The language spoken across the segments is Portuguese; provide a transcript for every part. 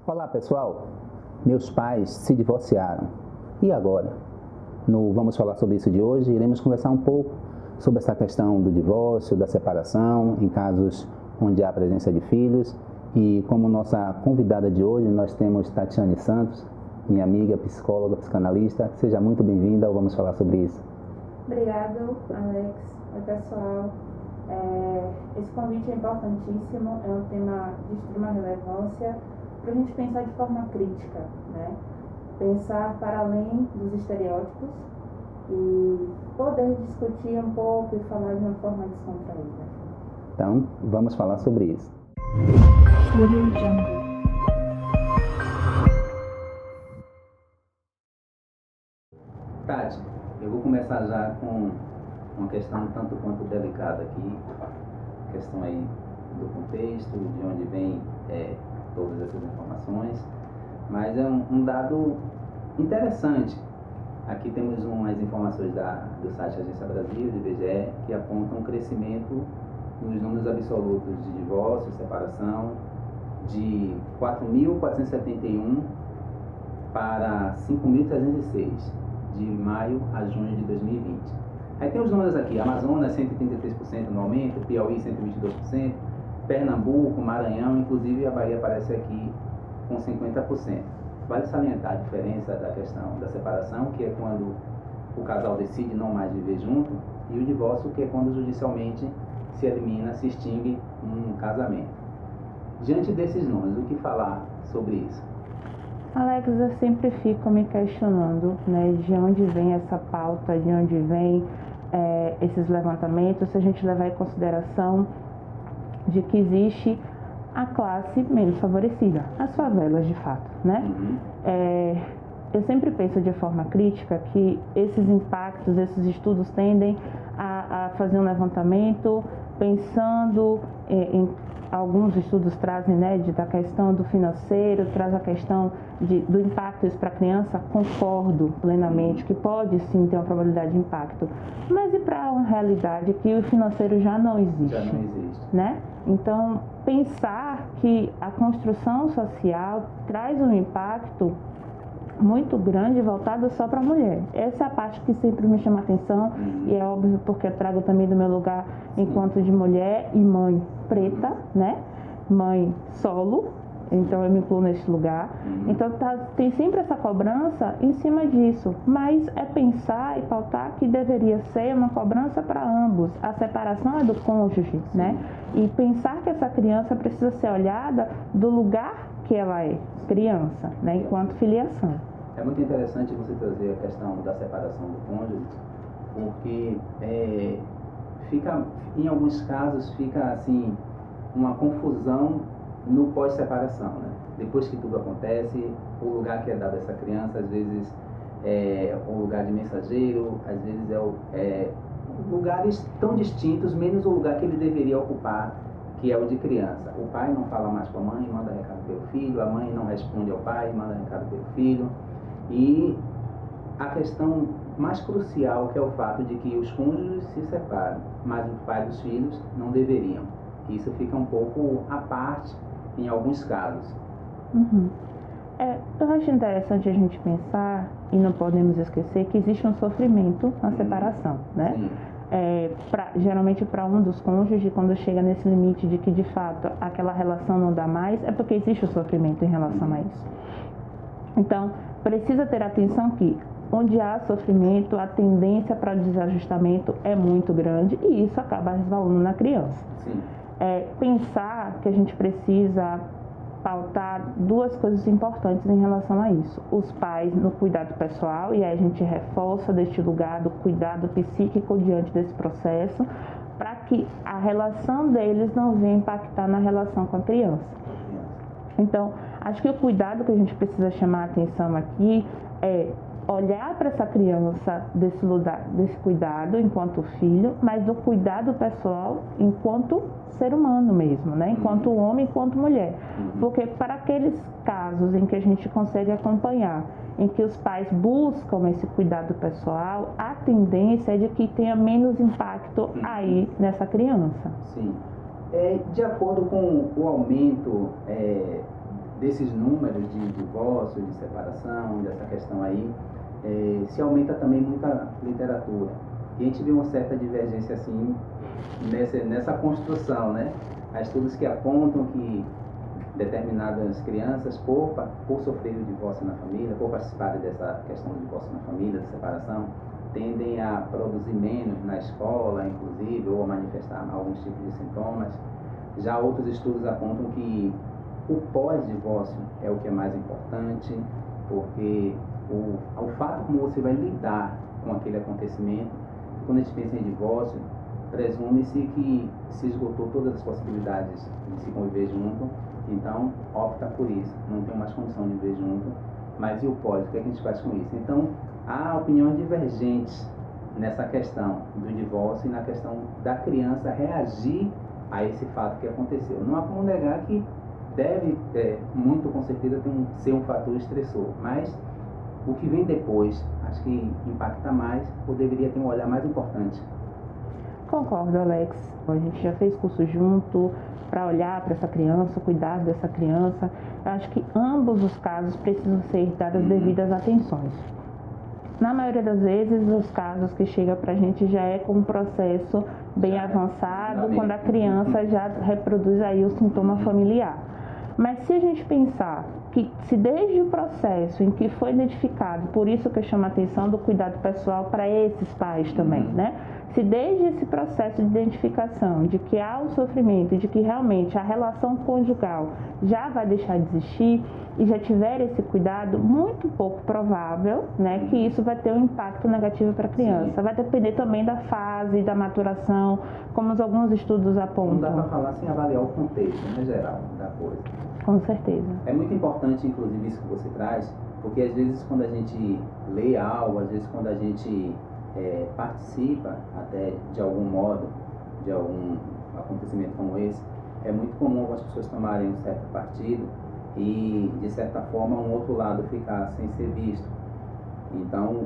Olá pessoal, meus pais se divorciaram. E agora? No Vamos Falar sobre isso de hoje, iremos conversar um pouco sobre essa questão do divórcio, da separação, em casos onde há presença de filhos. E como nossa convidada de hoje, nós temos Tatiane Santos, minha amiga, psicóloga, psicanalista. Seja muito bem-vinda ao Vamos Falar sobre isso. Obrigado, Alex. Oi, pessoal. Esse convite é importantíssimo, é um tema de extrema relevância para a gente pensar de forma crítica, né? Pensar para além dos estereótipos e poder discutir um pouco e falar de uma forma descontraída. Então, vamos falar sobre isso. Tati, eu vou começar já com uma questão tanto quanto delicada aqui, questão aí do contexto, de onde vem todas essas informações, mas é um dado interessante. Aqui temos umas informações do site Agência Brasil, do IBGE, que apontam um crescimento nos números absolutos de divórcio e separação de 4.471 para 5.306, de maio a junho de 2020. Aí tem os números aqui: Amazonas 133% no aumento, Piauí 122%, Pernambuco, Maranhão, inclusive a Bahia aparece aqui com 50%. Vale salientar a diferença da questão da separação, que é quando o casal decide não mais viver junto, e o divórcio, que é quando judicialmente se elimina, se extingue um casamento. Diante desses números, o que falar sobre isso? Alex, eu sempre fico me questionando, né, de onde vem essa pauta, de onde vem esses levantamentos, se a gente levar em consideração de que existe a classe menos favorecida, as favelas de fato, né? Eu sempre penso de forma crítica que esses impactos, esses estudos tendem a fazer um levantamento pensando em alguns estudos trazem, né, da questão do financeiro, traz a questão do impacto isso para a criança. Concordo plenamente que pode sim ter uma probabilidade de impacto, mas e para uma realidade que o financeiro já não existe, né? Então, pensar que a construção social traz um impacto muito grande voltado só para a mulher. Essa é a parte que sempre me chama a atenção, e é óbvio porque eu trago também do meu lugar enquanto de mulher e mãe preta, né? Mãe solo, então eu me incluo nesse lugar. Então tem sempre essa cobrança em cima disso, mas é pensar e pautar que deveria ser uma cobrança para ambos. A separação é do cônjuge, né? E pensar que essa criança precisa ser olhada do lugar que ela é, criança, né? Enquanto filiação. É muito interessante você trazer a questão da separação do cônjuge, porque em alguns casos fica assim uma confusão no pós-separação, né? Depois que tudo acontece, o lugar que é dado a essa criança, às vezes é um lugar de mensageiro, às vezes lugares tão distintos, menos o lugar que ele deveria ocupar, que é o de criança. O pai não fala mais com a mãe, manda recado pelo filho, a mãe não responde ao pai, manda recado pelo filho. E a questão mais crucial, que é o fato de que os cônjuges se separam, mas o pai dos filhos não deveriam. Isso fica um pouco à parte em alguns casos. Eu acho interessante a gente pensar, e não podemos esquecer, que existe um sofrimento na separação, né? Geralmente para um dos cônjuges, quando chega nesse limite de que de fato aquela relação não dá mais, é porque existe o sofrimento em relação a isso. Então, precisa ter atenção que onde há sofrimento, a tendência para o desajustamento é muito grande e isso acaba resvalando na criança. Pensar que a gente precisa pautar duas coisas importantes em relação a isso: os pais no cuidado pessoal, e aí a gente reforça deste lugar do cuidado psíquico diante desse processo, para que a relação deles não venha impactar na relação com a criança. Então, acho que o cuidado que a gente precisa chamar a atenção aqui é olhar para essa criança desse lugar, desse cuidado enquanto filho, mas do cuidado pessoal enquanto ser humano mesmo, né? Enquanto homem, enquanto mulher. Porque para aqueles casos em que a gente consegue acompanhar, em que os pais buscam esse cuidado pessoal, a tendência é de que tenha menos impacto aí nessa criança. Sim. De acordo com o aumento desses números de divórcio, de separação, dessa questão aí, se aumenta também muita literatura. E a gente vê uma certa divergência assim nessa construção, né? Há estudos que apontam que determinadas crianças, por sofrer o divórcio na família, por participar dessa questão do divórcio na família, de separação, tendem a produzir menos na escola, inclusive, ou a manifestar alguns tipos de sintomas. Já outros estudos apontam que o pós-divórcio é o que é mais importante, porque o fato como você vai lidar com aquele acontecimento, quando a gente pensa em divórcio, presume-se que se esgotou todas as possibilidades de se conviver junto, então opta por isso, não tem mais condição de viver junto. Mas e o pós, o que a gente faz com isso? Então, há opiniões divergentes nessa questão do divórcio e na questão da criança reagir a esse fato que aconteceu. Não há como negar que deve, muito com certeza, ser um fator estressor, mas o que vem depois, acho que impacta mais, ou deveria ter um olhar mais importante. Concordo, Alex. A gente já fez curso junto para olhar para essa criança, cuidar dessa criança. Eu acho que ambos os casos precisam ser dadas devidas atenções. Na maioria das vezes, os casos que chegam para a gente já é com um processo bem avançado, quando a criança já reproduz aí o sintoma familiar. Mas se a gente pensar que se desde o processo em que foi identificado, por isso que eu chamo a atenção do cuidado pessoal para esses pais também, né? Se desde esse processo de identificação de que há o sofrimento, de que realmente a relação conjugal já vai deixar de existir e já tiver esse cuidado, muito pouco provável, né, que isso vai ter um impacto negativo para a criança. Sim. Vai depender também da fase, da maturação, como alguns estudos apontam. Não dá para falar sem avaliar o contexto, né, geral, da coisa. Com certeza. É muito importante, inclusive, isso que você traz, porque às vezes quando a gente lê algo, às vezes quando a gente participa até de algum modo de algum acontecimento como esse, é muito comum algumas pessoas tomarem um certo partido e, de certa forma, um outro lado ficar sem ser visto. Então,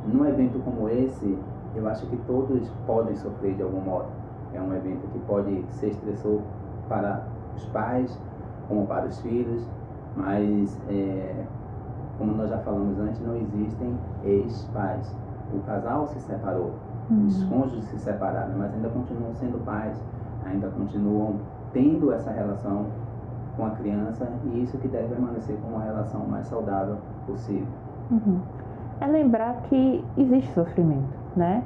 num evento como esse, eu acho que todos podem sofrer de algum modo. É um evento que pode ser estressor para os pais, como para os filhos, mas, como nós já falamos antes, não existem ex-pais. O casal se separou, os cônjuges se separaram, mas ainda continuam sendo pais, ainda continuam tendo essa relação com a criança, e isso que deve permanecer como uma relação mais saudável possível. É lembrar que existe sofrimento, né?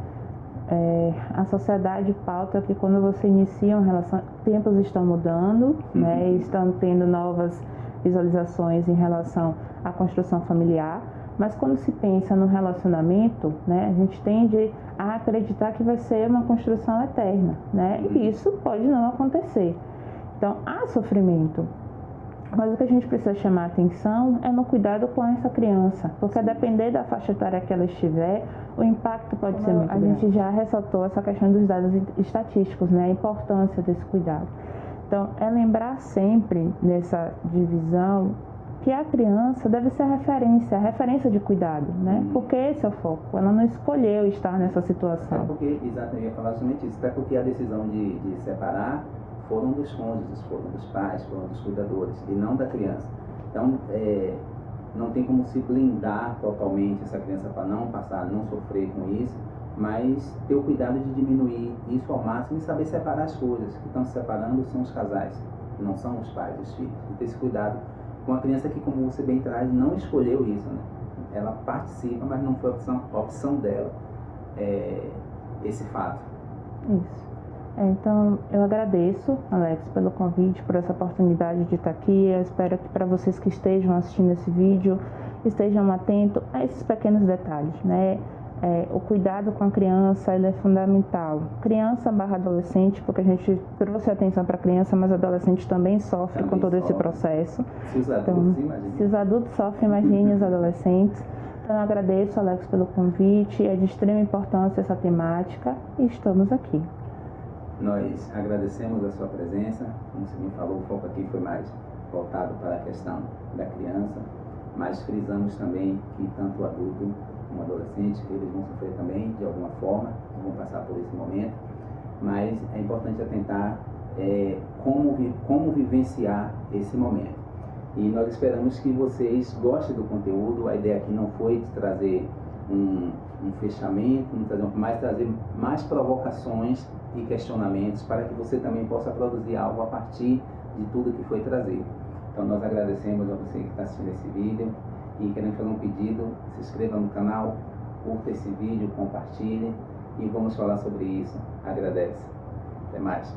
A sociedade pauta que quando você inicia uma relação, tempos estão mudando, né? Estão tendo novas visualizações em relação à construção familiar. Mas quando se pensa no relacionamento, né, a gente tende a acreditar que vai ser uma construção eterna, né? E isso pode não acontecer. Então, há sofrimento. Mas o que a gente precisa chamar a atenção é no cuidado com essa criança, porque a depender da faixa etária que ela estiver, o impacto pode ser muito grande. A gente já ressaltou essa questão dos dados estatísticos, né, a importância desse cuidado. Então, é lembrar sempre nessa divisão que a criança deve ser a referência de cuidado, né? Porque esse é o foco. Ela não escolheu estar nessa situação. Porque, exatamente, eu ia falar justamente isso, até porque a decisão de separar foram dos cônjuges, foram dos pais, foram dos cuidadores, e não da criança. Então, não tem como se blindar totalmente essa criança para não passar, não sofrer com isso, mas ter o cuidado de diminuir isso ao máximo e saber separar as coisas. Que estão se separando são os casais, não são os pais, os filhos. E ter esse cuidado com a criança que, como você bem traz, não escolheu isso, né? Ela participa, mas não foi a opção dela, esse fato. Isso. Então, eu agradeço, Alex, pelo convite, por essa oportunidade de estar aqui. Eu espero que para vocês que estejam assistindo esse vídeo, estejam atentos a esses pequenos detalhes, né? O cuidado com a criança, ele é fundamental. Criança/adolescente, porque a gente trouxe atenção para a criança, mas o adolescente também sofre com todo esse processo. Se os adultos, imagine. Se os adultos sofrem, imagine os adolescentes. Então, eu agradeço, Alex, pelo convite. É de extrema importância essa temática e estamos aqui. Nós agradecemos a sua presença. Como você me falou, o foco aqui foi mais voltado para a questão da criança, mas frisamos também que tanto o adulto como o adolescente, eles vão sofrer também de alguma forma, vão passar por esse momento, mas é importante atentar como vivenciar esse momento. E nós esperamos que vocês gostem do conteúdo. A ideia aqui não foi de trazer um fechamento, mas trazer mais provocações e questionamentos para que você também possa produzir algo a partir de tudo que foi trazido. Então nós agradecemos a você que está assistindo esse vídeo e queremos fazer um pedido: se inscreva no canal, curta esse vídeo, compartilhe e vamos falar sobre isso. Agradece. Até mais.